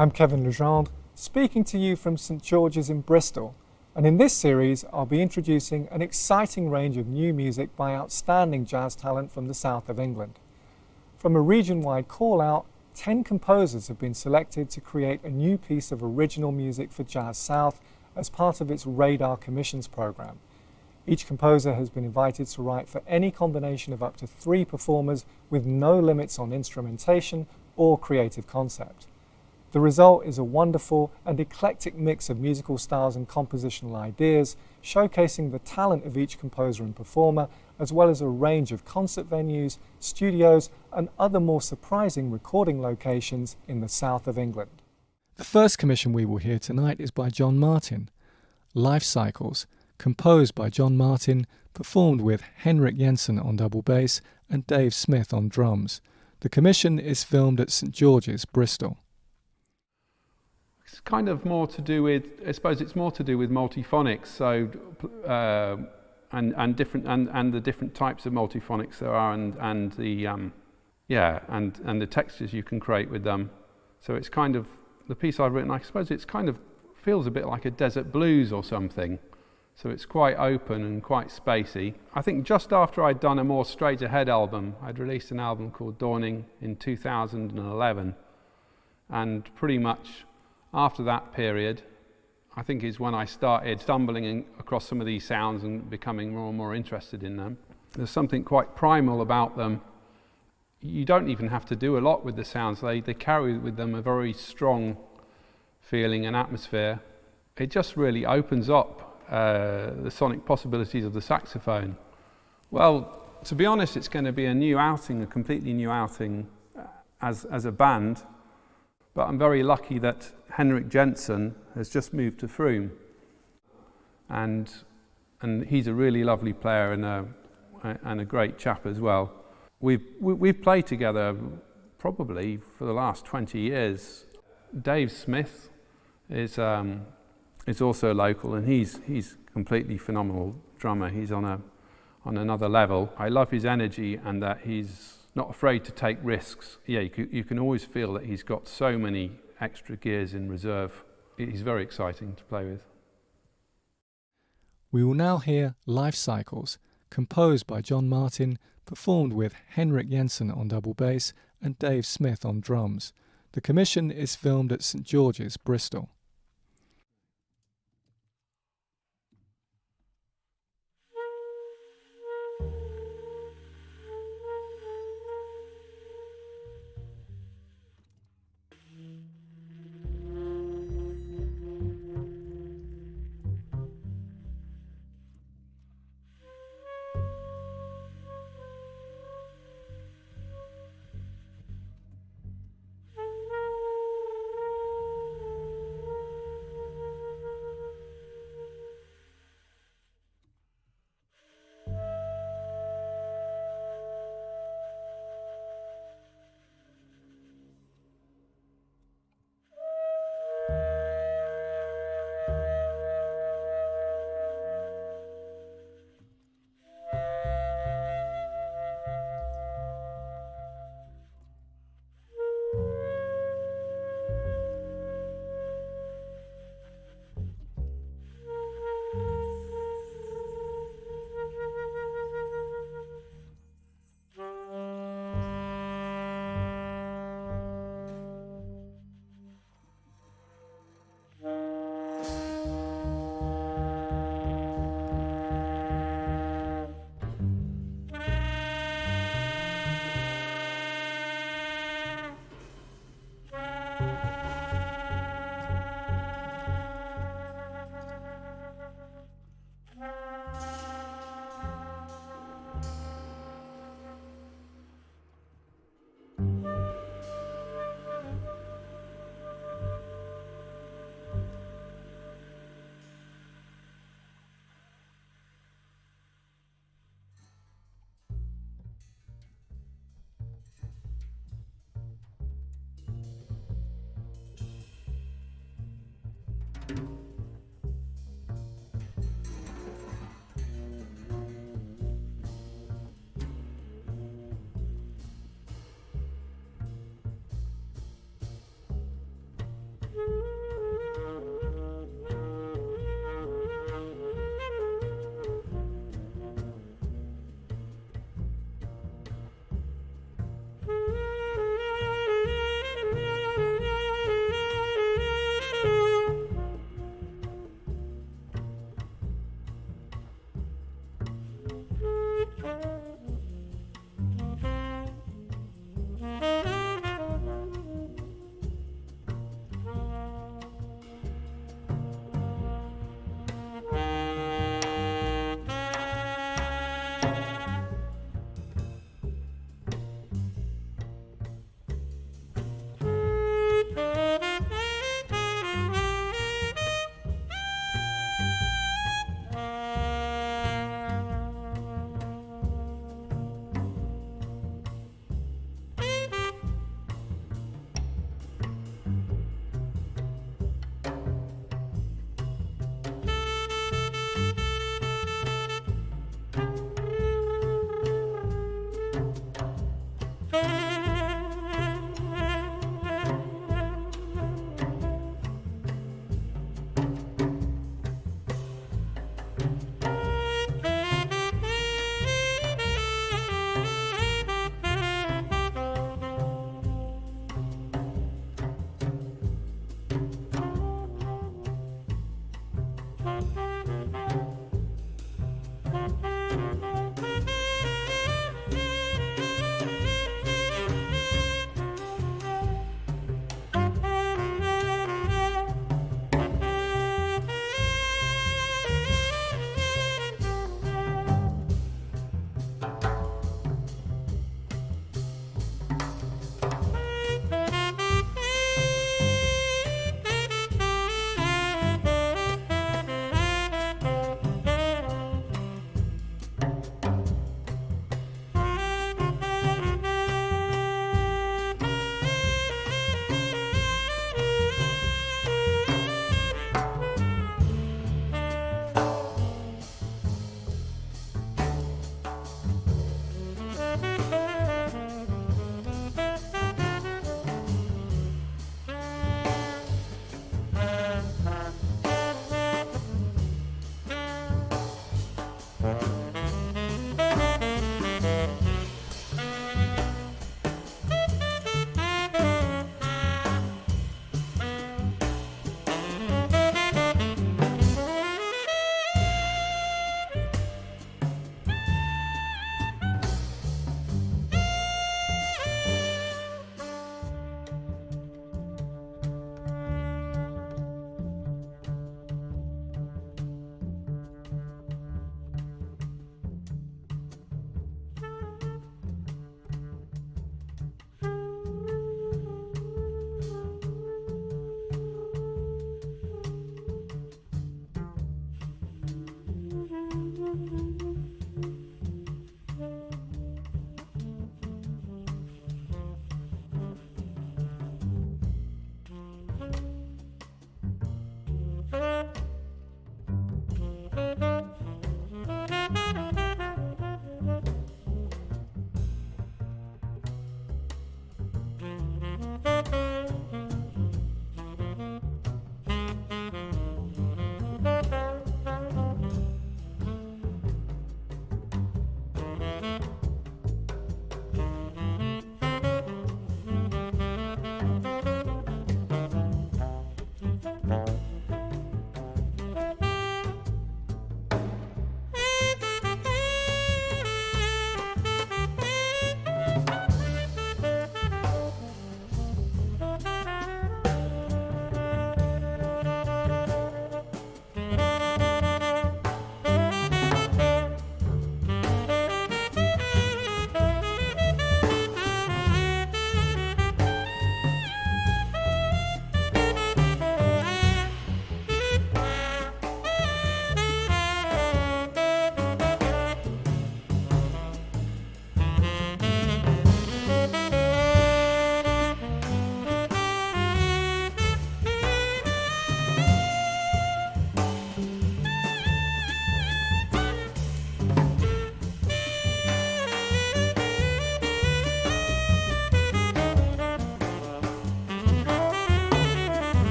I'm Kevin Le Gendre, speaking to you from St George's in Bristol, and in this series I'll be introducing an exciting range of new music by outstanding jazz talent from the south of England. From a region-wide call-out, 10 composers have been selected to create a new piece of original music for Jazz South as part of its Radar Commissions programme. Each composer has been invited to write for any combination of up to 3 performers with no limits on instrumentation or creative concept. The result is a wonderful and eclectic mix of musical styles and compositional ideas, showcasing the talent of each composer and performer, as well as a range of concert venues, studios, and other more surprising recording locations in the south of England. The first commission we will hear tonight is by John Martin, Life Cycles, composed by John Martin, performed with Henrik Jensen on double bass and Dave Smith on drums. The commission is filmed at St George's, Bristol. It's kind of more to do with, I suppose it's more to do with multiphonics, so and the different types of multiphonics there are, and the textures you can create with them. So it's kind of, the piece I've written, I suppose it's kind of feels a bit like a desert blues or something. So it's quite open and quite spacey. I think just after I'd done a more straight ahead album, I'd released an album called Dawning in 2011, and pretty much after that period, I think is when I started stumbling across some of these sounds and becoming more and more interested in them. There's something quite primal about them. You don't even have to do a lot with the sounds. They carry with them a very strong feeling and atmosphere. It just really opens up the sonic possibilities of the saxophone. Well, to be honest, it's going to be a new outing, a completely new outing as a band. But I'm very lucky that Henrik Jensen has just moved to Frome, and he's a really lovely player and a great chap as well. We've played together probably for the last 20 years. Dave Smith is also local, and he's completely phenomenal drummer. He's on another level. I love his energy and that he's not afraid to take risks. Yeah, you can always feel that he's got so many extra gears in reserve. He's very exciting to play with. We will now hear Life Cycles, composed by John Martin, performed with Henrik Jensen on double bass and Dave Smith on drums. The commission is filmed at St George's, Bristol.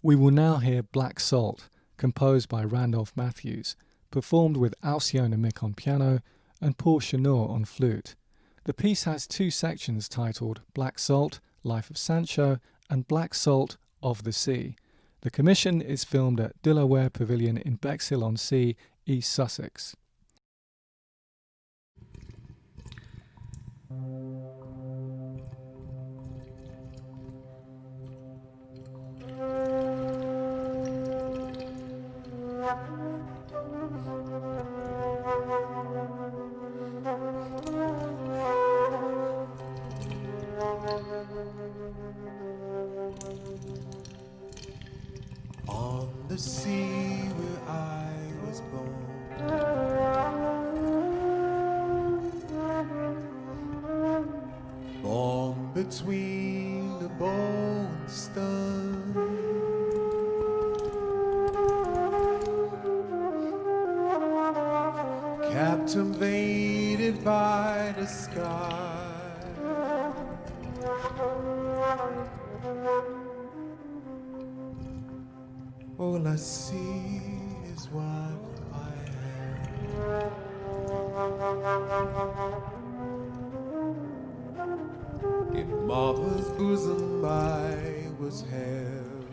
We will now hear Black Salt, composed by Randolph Matthews, performed with Alcyone Mick on piano and Paul Chenor on flute. The piece has two sections titled Black Salt, Life of Sancho, and Black Salt, Of the Sea. The commission is filmed at Delaware Pavilion in Bexhill-on-Sea, East Sussex. On the sea where I was born, between the bow and stern. Captivated by the sky, all I see is what I am. In mother's bosom I was held,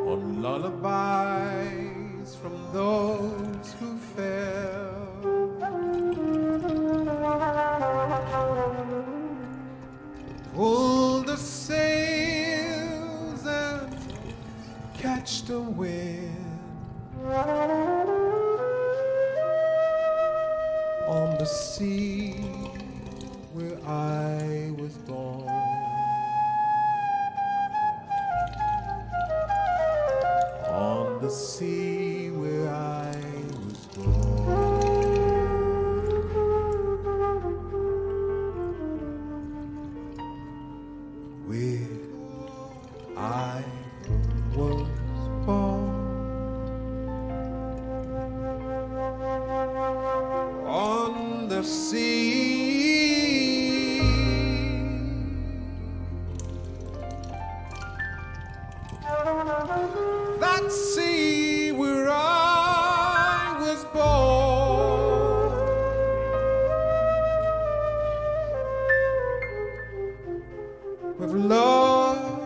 on lullabies from those who fell. Pull the sails and catch the wind on the sea where I was born. On the sea where I was born. Where I was born. On the sea. That sea where I was born. With love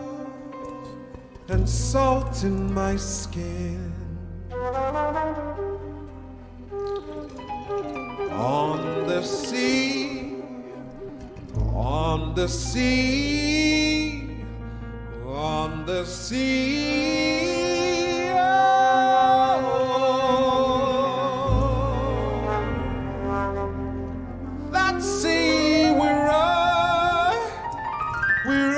and salt in my skin. On the sea, on the sea, on the sea. Oh, that sea where I was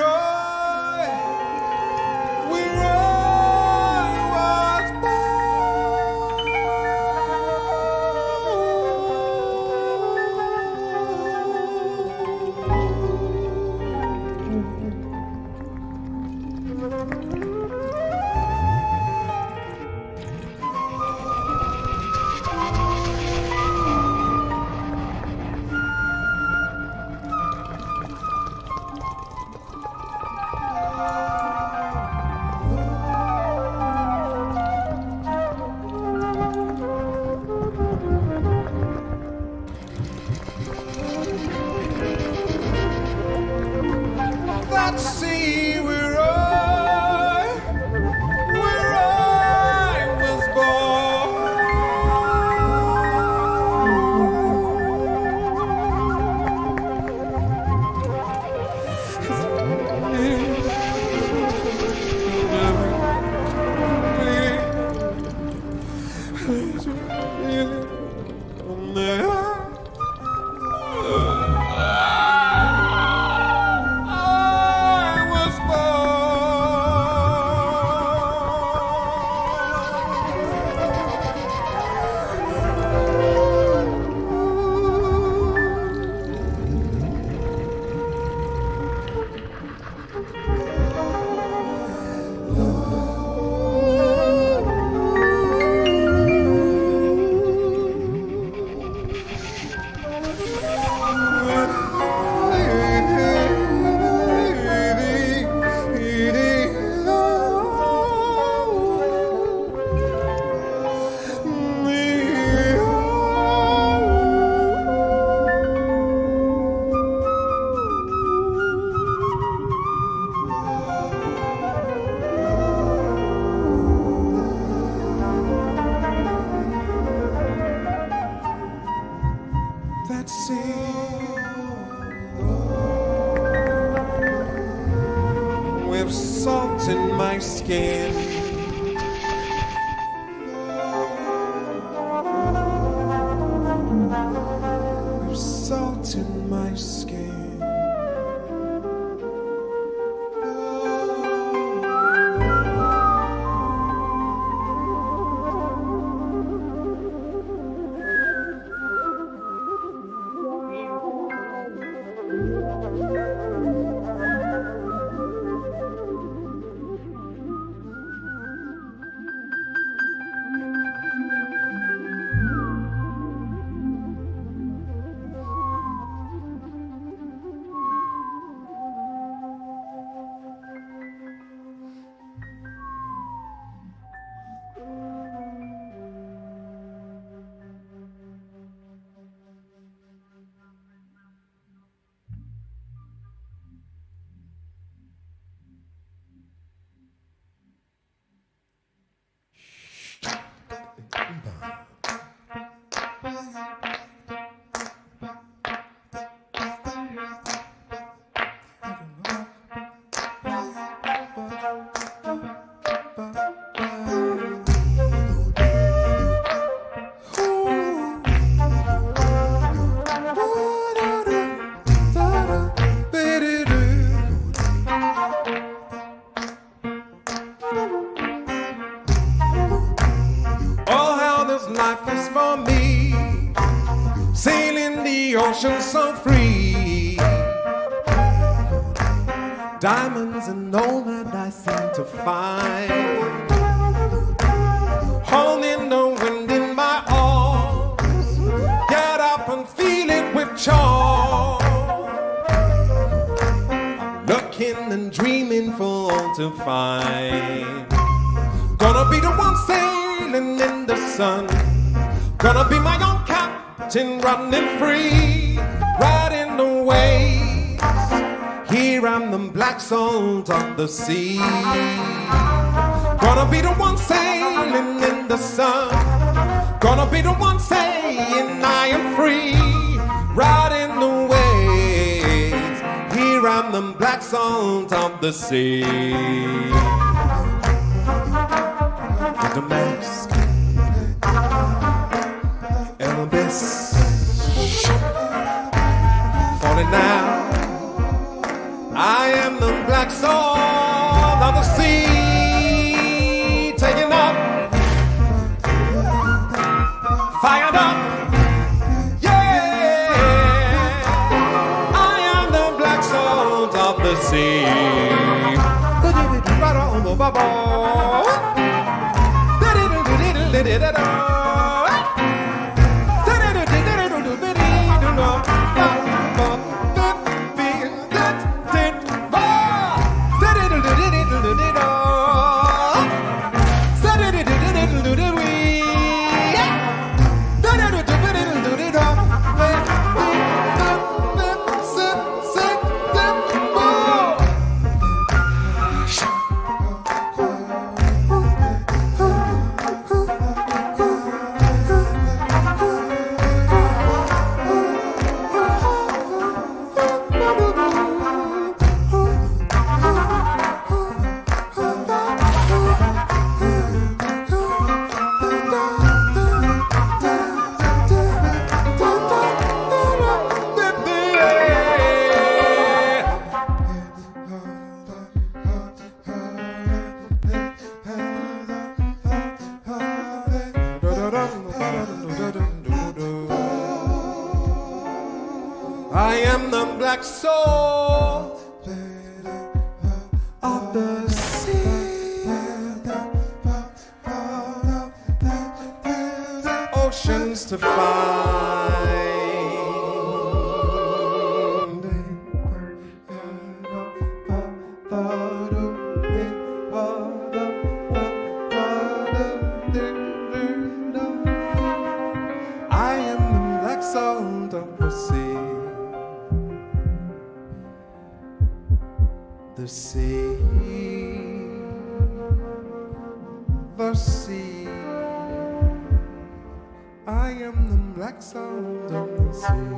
that sea where I was born. That sea with salt in my skin. With salt in my skin. life is for me, sailing the ocean so free. Diamonds and all that I seem to find, holding the wind in my arms. Get up and feel it with charm. I'm looking and dreaming for all to find. Gonna be the one sailing in the sun, gonna be my own captain running free, riding the waves. Here I'm the black salt of the sea. Gonna be the one sailing in the sun, gonna be the one saying I am free, riding the waves. Here I'm the black salt of the sea. With the mask and the best falling now. I am the black salt of the sea, taking up, fired up, yeah. I am the black salt of the sea. I am the black soul of the sea. Oceans to find. I am the black soul of the sea. The sea, the sea. I am the black soul of the sea.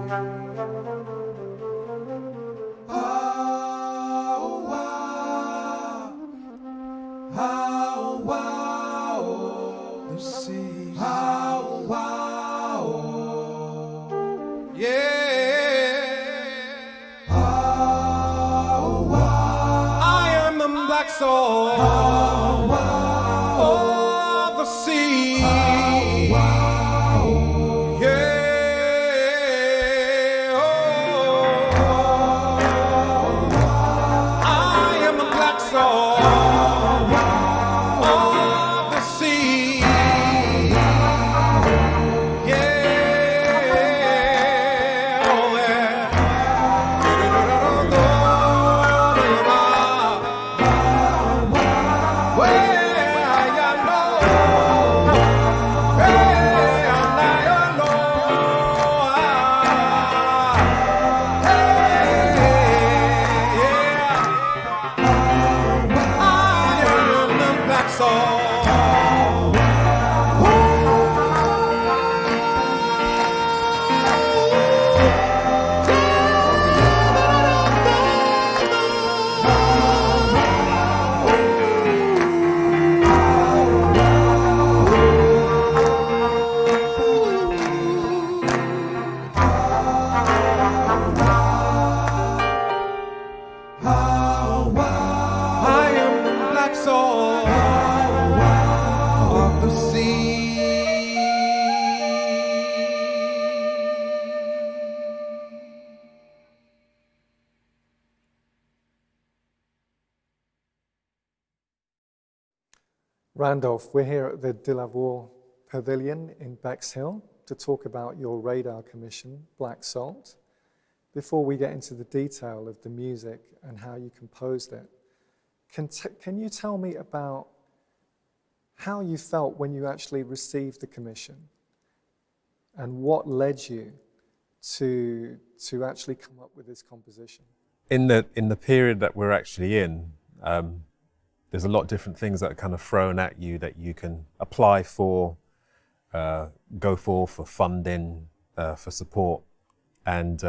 Oh, wow. Oh, wow. The sea. Oh, wow. Yeah. Black soul of the sea. Yeah. Randolph, we're here at the De La Warr Pavilion in Bexhill to talk about your radar commission, Black Salt. Before we get into the detail of the music and how you composed it, can you tell me about how you felt when you actually received the commission and what led you to actually come up with this composition? In the period that we're actually in, there's a lot of different things that are kind of thrown at you that you can apply for, go for funding, for support. And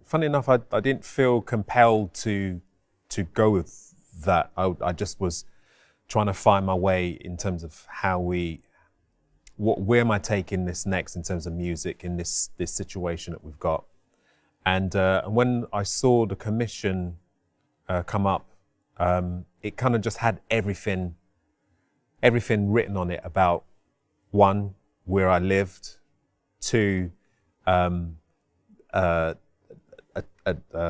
funny enough, I didn't feel compelled to go with that. I just was trying to find my way in terms of where am I taking this next in terms of music in this situation that we've got. And when I saw the commission come up, it kind of just had everything written on it about, one, where I lived, two,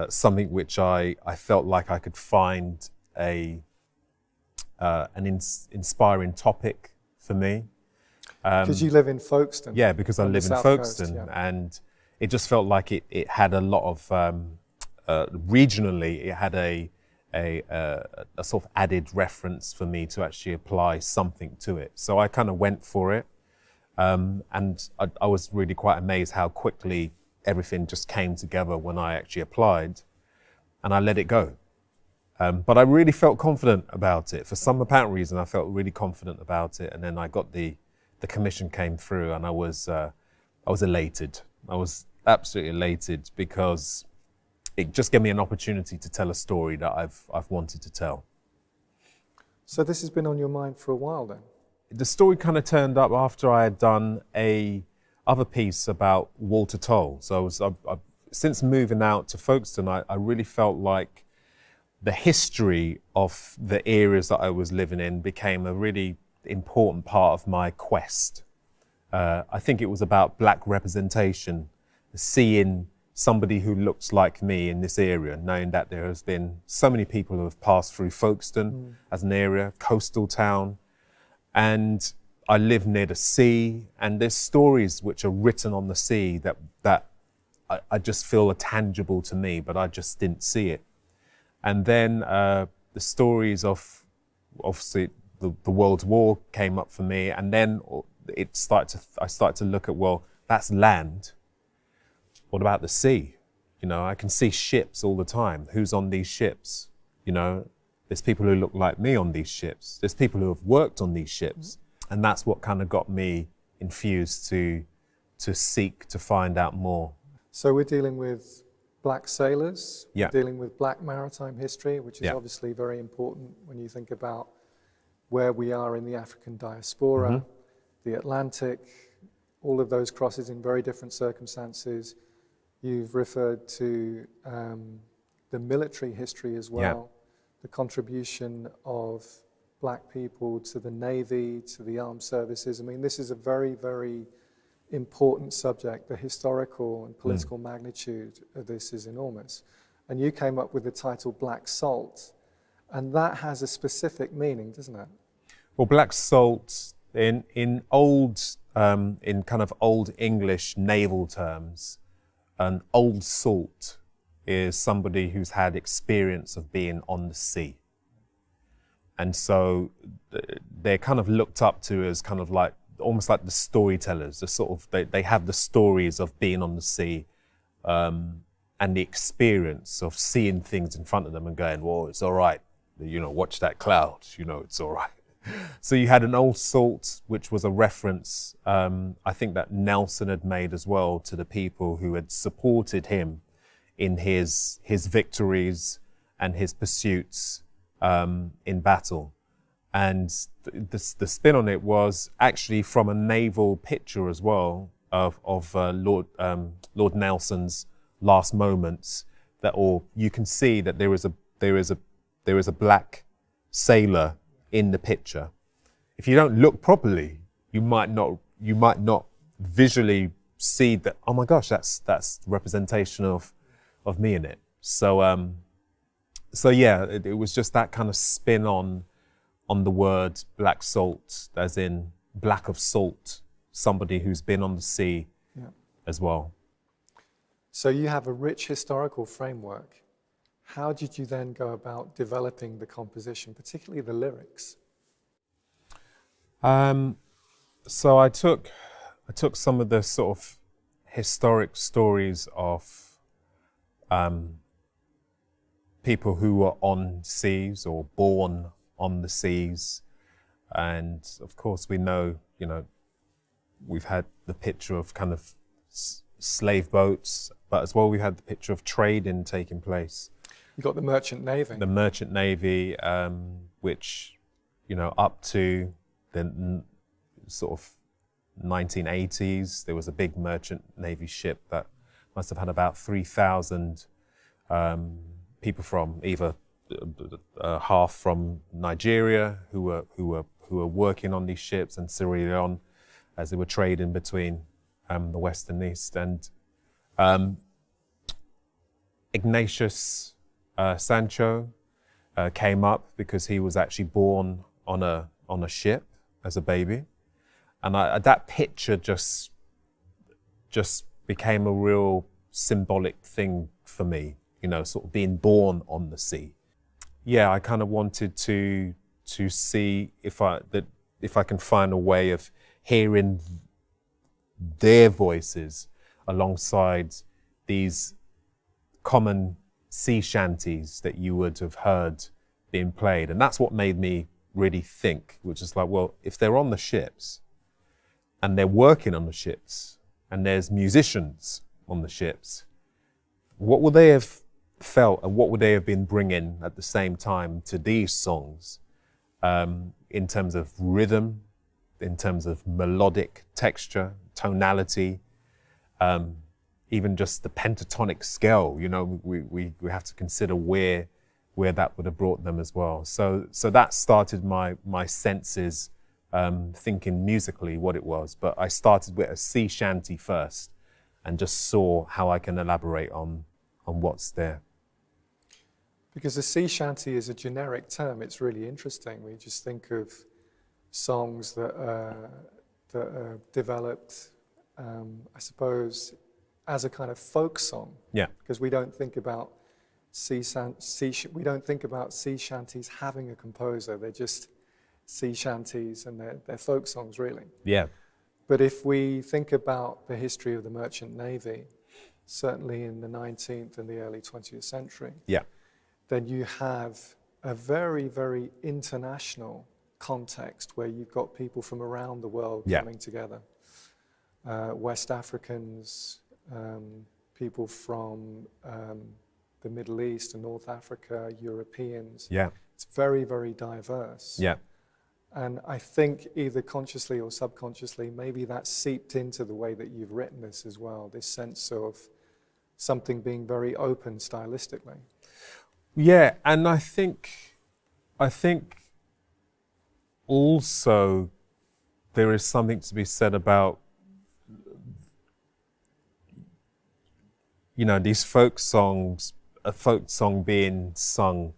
something which I felt like I could find an inspiring topic for me. Because you live in Folkestone. Yeah, because I live in Folkestone, and it just felt like it had a lot of regionally. It had a sort of added reference for me to actually apply something to it. So I kind of went for it, and I was really quite amazed how quickly everything just came together when I actually applied, and I let it go. But I really felt confident about it. For some apparent reason, I felt really confident about it, and then I got the commission came through, and I was elated. I was absolutely elated because it just gave me an opportunity to tell a story that I've wanted to tell. So this has been on your mind for a while then? The story kind of turned up after I had done a other piece about Walter Toll. So since moving out to Folkestone, I really felt like the history of the areas that I was living in became a really important part of my quest. I think it was about black representation, seeing somebody who looks like me in this area, knowing that there has been so many people who have passed through Folkestone as an area, coastal town, and I live near the sea, and there's stories which are written on the sea that I just feel are tangible to me, but I just didn't see it. And then the stories of, obviously, the World War came up for me, and then I started to look at, well, that's land. What about the sea? You know, I can see ships all the time. Who's on these ships? You know, there's people who look like me on these ships. There's people who have worked on these ships. And that's what kind of got me infused to seek to find out more. So we're dealing with black sailors, Yeah. we're dealing with black maritime history, which is Yeah. obviously very important when you think about where we are in the African diaspora, the Atlantic, all of those crosses in very different circumstances. You've referred to the military history as well, the contribution of black people to the Navy, to the armed services. I mean, this is a very, very important subject. The historical and political magnitude of this is enormous. And you came up with the title Black Salt, and that has a specific meaning, doesn't it? Well, black salt in kind of old English naval terms, an old salt is somebody who's had experience of being on the sea. And so they're kind of looked up to as kind of like, almost like the storytellers, the sort of, they have the stories of being on the sea, and the experience of seeing things in front of them and going, well, it's all right, you know, watch that cloud, you know, it's all right. So you had an old salt, which was a reference, I think that Nelson had made as well, to the people who had supported him in his victories and his pursuits in battle. And the spin on it was actually from a naval picture as well of Lord Nelson's last moments. You can see that there is a black sailor in the picture. If you don't look properly, you might not visually see that, oh my gosh, that's representation of me in it. So yeah, it was just that kind of spin on on the word black salt, as in black of salt, somebody who's been on the sea as well. So you have a rich historical framework. How did you then go about developing the composition, particularly the lyrics? So I took some of the sort of historic stories of people who were on seas or born on the seas, and of course we know, you know, we've had the picture of kind of slave boats, but as well we had the picture of trading taking place. You got the merchant navy. The merchant navy, which, you know, up to the sort of 1980s, there was a big merchant navy ship that must have had about 3,000 people from either half from Nigeria who were working on these ships, and Sierra Leone as they were trading between the West and East. And Ignatius Sancho came up because he was actually born on a ship as a baby, and that picture just became a real symbolic thing for me, you know, sort of being born on the sea. Yeah, I kind of wanted to see if I can find a way of hearing their voices alongside these common sea shanties that you would have heard being played. And that's what made me really think, which is like, well, if they're on the ships and they're working on the ships and there's musicians on the ships, what would they have felt and what would they have been bringing at the same time to these songs, in terms of rhythm, in terms of melodic texture, tonality, even just the pentatonic scale. You know, we have to consider where that would have brought them as well. So that started my senses thinking musically what it was. But I started with a sea shanty first and just saw how I can elaborate on what's there. Because the sea shanty is a generic term. It's really interesting. We just think of songs that are developed, I suppose, as a kind of folk song. Yeah. Because we don't think about sea shanties having a composer. They're just sea shanties, and they're folk songs, really. Yeah. But if we think about the history of the merchant navy, certainly in the 19th and the early 20th century, then you have a very, very international context where you've got people from around the world coming together. West Africans, people from the Middle East and North Africa, Europeans. Yeah. It's very, very diverse. Yeah. And I think either consciously or subconsciously, maybe that seeped into the way that you've written this as well, this sense of something being very open stylistically. Yeah, and I think also there is something to be said about, you know, these folk songs, a folk song being sung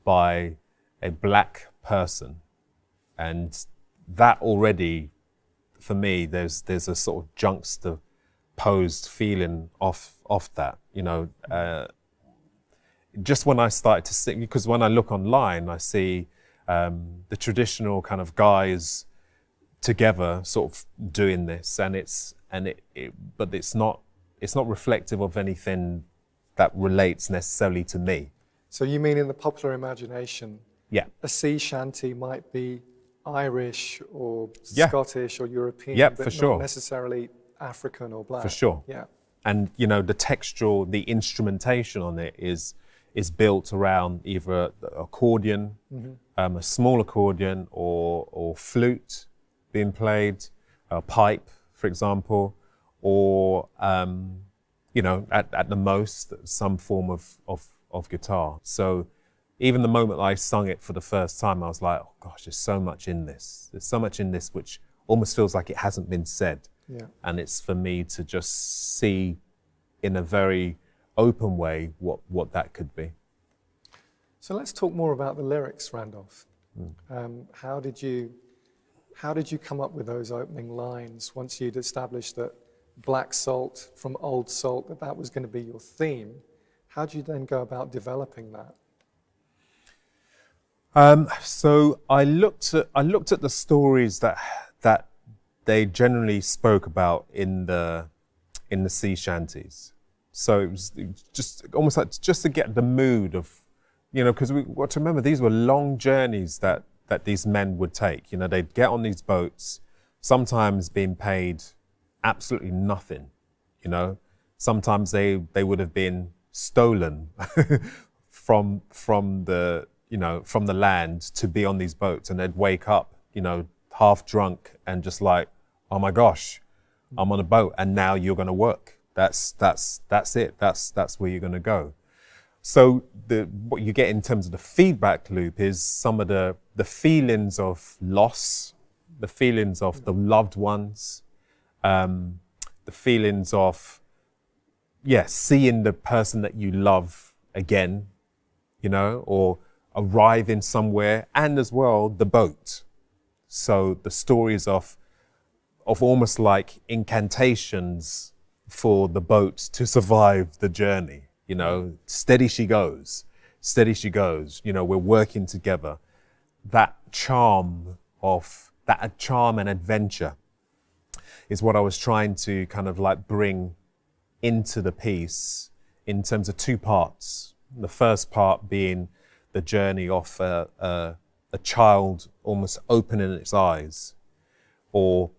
by a black person. And that already, for me, there's a sort of juxtaposed feeling off that, you know. Just when I started to sing, because when I look online, I see the traditional kind of guys together sort of doing this, but it's not reflective of anything that relates necessarily to me. So you mean in the popular imagination, a sea shanty might be Irish or Scottish or European, but not necessarily African or black. For sure. Yeah. And you know, the textual, the instrumentation on it is built around either accordion, a small accordion, or flute being played, a pipe, for example, or you know, at the most, some form of guitar. So even the moment I sung it for the first time, I was like, oh gosh, there's so much in this. There's so much in this which almost feels like it hasn't been said. Yeah. And it's for me to just see in a very open way what that could be. So let's talk more about the lyrics, Randolph. How did you come up with those opening lines once you'd established that black salt from old salt, that was going to be your theme? How did you then go about developing that? So I looked at the stories that they generally spoke about in the sea shanties. So it was just almost like just to get the mood of, because we got to remember these were long journeys that these men would take. They'd get on these boats, sometimes being paid absolutely nothing. Sometimes they would have been stolen from the land to be on these boats, and they'd wake up, half drunk and just like, oh my gosh, I'm on a boat and now you're going to work. That's it. That's where you're going to go. So what you get in terms of the feedback loop is some of the feelings of loss, the feelings of the loved ones, the feelings of, seeing the person that you love again, or arriving somewhere, and as well the boat. So the stories of almost like incantations for the boat to survive the journey. Steady she goes, we're working together. That charm and adventure is what I was trying to kind of like bring into the piece in terms of two parts. The first part being the journey of a child almost opening its eyes, or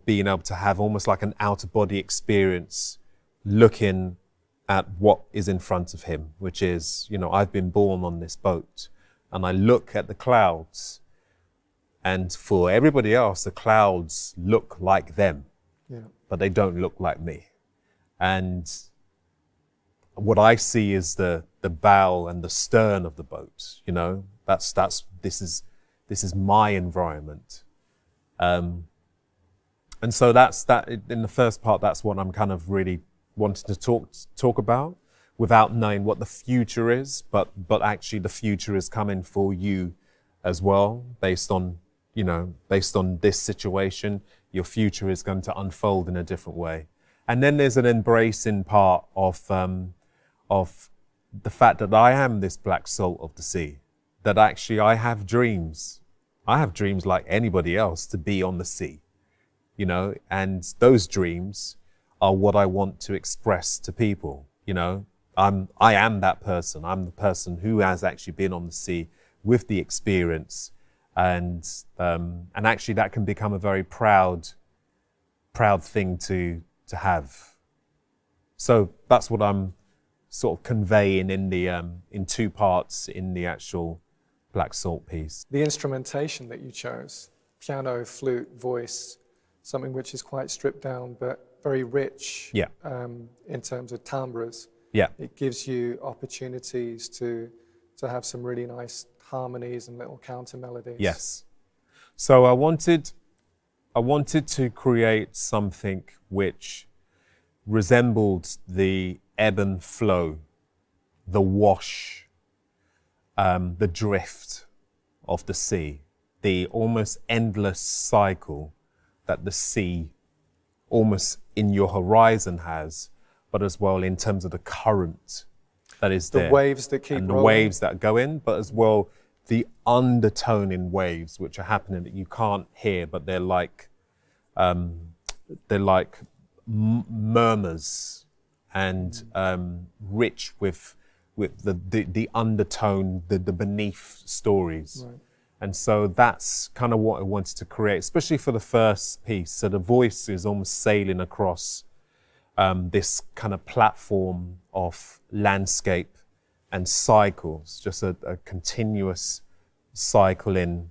being able to have almost like an out-of-body experience looking at what is in front of him, which is, I've been born on this boat, and I look at the clouds, and for everybody else, the clouds look like them, but they don't look like me. And what I see is the bow and the stern of the boat. This is my environment. And so that's that. In the first part, that's what I'm kind of really wanting to talk about, without knowing what the future is, but actually the future is coming for you as well, based on this situation. Your future is going to unfold in a different way. And then there's an embracing part of the fact that I am this black salt of the sea, that actually I have dreams. I have dreams like anybody else to be on the sea, and those dreams are what I want to express to people. I am that person. I'm the person who has actually been on the sea with the experience, and actually that can become a very proud thing to have. So that's what I'm sort of conveying in two parts in the actual Black Salt piece. The instrumentation that you chose, piano, flute, voice, something which is quite stripped down but very rich in terms of timbres. Yeah. It gives you opportunities to have some really nice harmonies and little counter melodies. Yes. So I wanted to create something which resembled the ebb and flow, the wash, the drift of the sea, the almost endless cycle that the sea almost in your horizon has, but as well in terms of the current that is there. The waves that keep and rolling. The waves that go in, but as well the undertone in waves which are happening that you can't hear, but they're like murmurs and rich with the undertone, the beneath stories. Right. And so that's kind of what I wanted to create, especially for the first piece. So the voice is almost sailing across this kind of platform of landscape and cycles, just a continuous cycling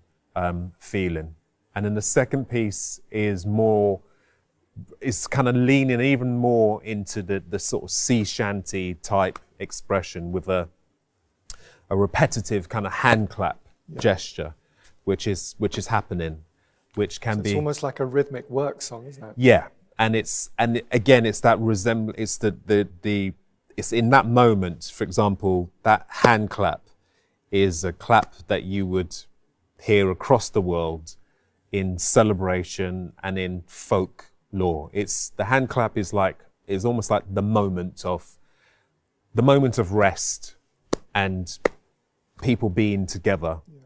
feeling. And then the second piece is kind of leaning even more into the sort of sea shanty type expression with a repetitive kind of hand clap gesture, which is happening, which can be. It's almost like a rhythmic work song, isn't it? Yeah, and again it's that it's in that moment. For example, that hand clap is a clap that you would hear across the world in celebration and in folklore. It's the hand clap is almost like the moment of rest and people being together. Yeah.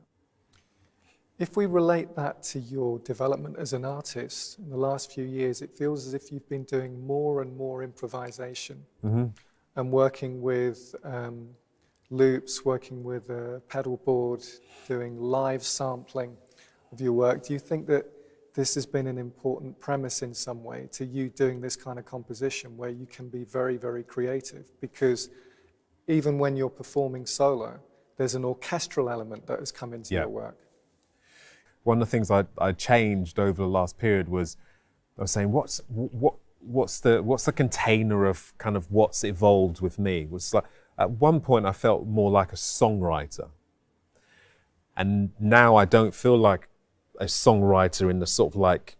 If we relate that to your development as an artist in the last few years, it feels as if you've been doing more and more improvisation and working with loops, working with a pedal board, doing live sampling of your work. Do you think that this has been an important premise in some way to you doing this kind of composition where you can be very, very creative? Because even when you're performing solo, there's an orchestral element that has come into your work. One of the things I changed over the last period was I was saying, what's the container of kind of what's evolved with me? It was like, at one point I felt more like a songwriter. And now I don't feel like a songwriter in the sort of like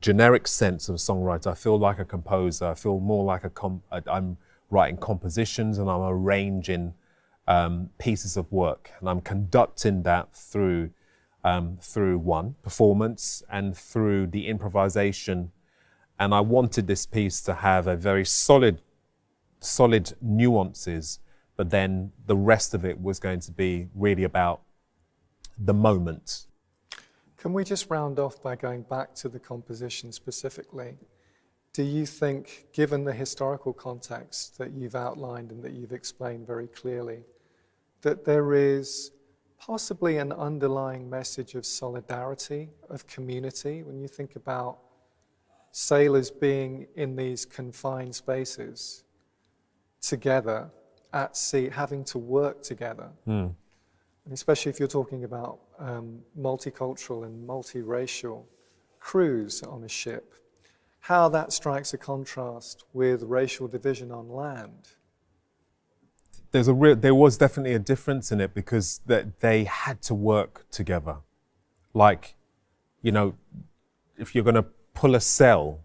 generic sense of a songwriter. I feel like a composer. I feel more like I'm writing compositions and I'm arranging pieces of work, and I'm conducting that through one performance and through the improvisation. And I wanted this piece to have a very solid nuances, but then the rest of it was going to be really about the moment. Can we just round off by going back to the composition specifically? Do you think, given the historical context that you've outlined and that you've explained very clearly, that there is possibly an underlying message of solidarity, of community, when you think about sailors being in these confined spaces together at sea, having to work together? And especially if you're talking about multicultural and multiracial crews on a ship, how that strikes a contrast with racial division on land. There was definitely a difference in it because they had to work together. Like, you know, if you're going to pull a sail,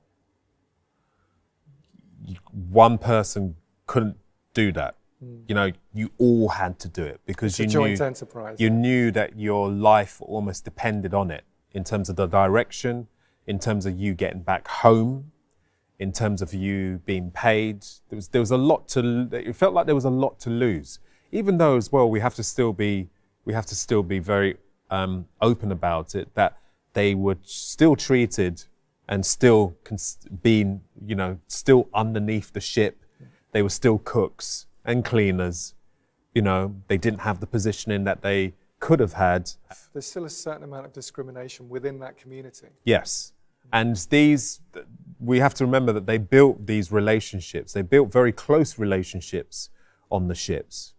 one person couldn't do that. You know, you all had to do it because it's a joint enterprise. You knew that your life almost depended on it in terms of the direction, in terms of you getting back home, in terms of you being paid. There was a lot it felt like there was a lot to lose, even though as well we have to still be very open about it, that they were still treated and still being, you know, still underneath the ship. They were still cooks and cleaners. You know, they didn't have the positioning that they could have had. There's still a certain amount of discrimination within that community. Yes. And we have to remember that they built these relationships. They built very close relationships on the ships.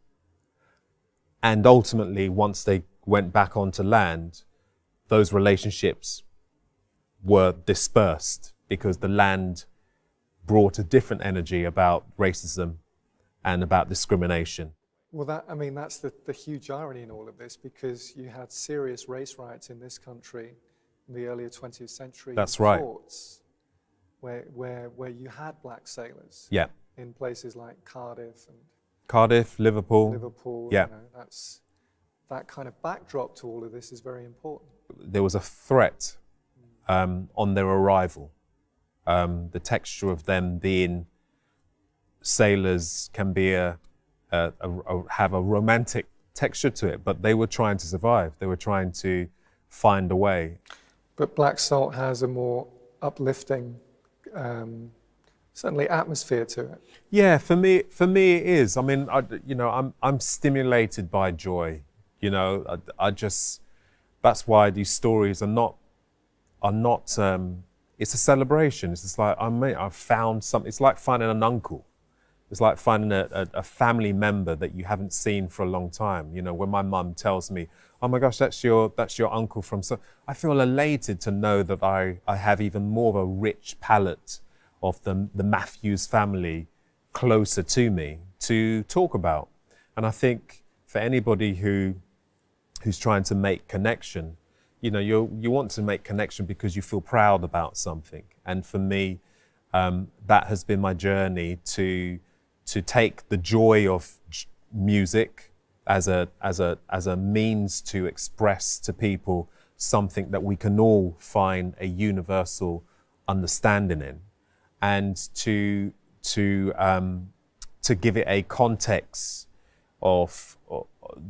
And ultimately, once they went back onto land, those relationships were dispersed because the land brought a different energy about racism and about discrimination. Well, that's the huge irony in all of this, because you had serious race riots in this country in the earlier 20th century. That's right. Ports where you had black sailors. Yeah. In places like Cardiff, Liverpool. Yeah. You know, that's that kind of backdrop to all of this is very important. There was a threat on their arrival. The texture of them being sailors can be have a romantic texture to it, but they were trying to survive. They were trying to find a way. But Black Salt has a more uplifting, certainly atmosphere to it. Yeah, for me it is. I mean, I'm stimulated by joy. You know, I just, that's why these stories are not. It's a celebration. It's just like I've found something. It's like finding an uncle. It's like finding a family member that you haven't seen for a long time. You know, when my mum tells me, "Oh my gosh, that's your uncle from," so I feel elated to know that I have even more of a rich palette of the Matthews family closer to me to talk about. And I think for anybody who's trying to make connection, you know, you want to make connection because you feel proud about something. And for me, that has been my journey to take the joy of music as a means to express to people something that we can all find a universal understanding in, and to give it a context of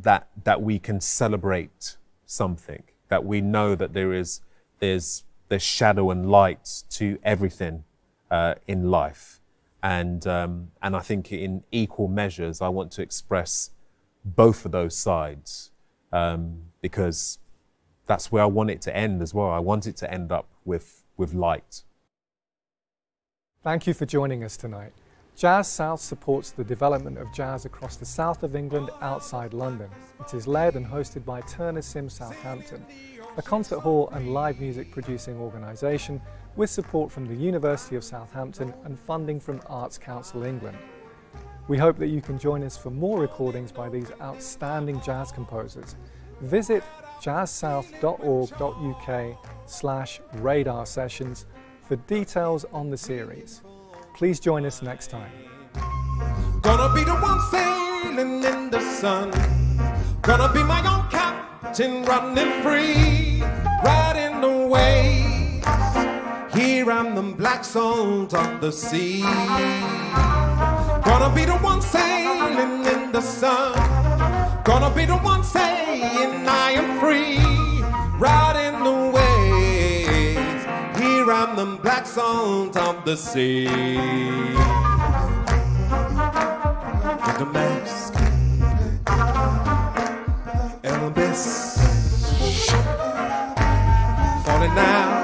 that we can celebrate something, that we know that there's shadow and light to everything in life, and I think in equal measures I want to express both of those sides, because that's where I want it to end as well. I want it to end up with light. Thank you for joining us tonight. Jazz South supports the development of jazz across the south of England outside London. It is led and hosted by Turner Sim Southampton, a concert hall and live music producing organisation with support from the University of Southampton and funding from Arts Council England. We hope that you can join us for more recordings by these outstanding jazz composers. Visit jazzsouth.org.uk/radar sessions for details on the series. Please join us next time. Gonna be the one sailing in the sun. Gonna be my own captain, running free, riding the waves. Here on the black salt of the sea. Gonna be the one sailing in the sun. Gonna be the one saying I am free, riding the waves. Here on the black salt of the sea. With the mask and the best falling down.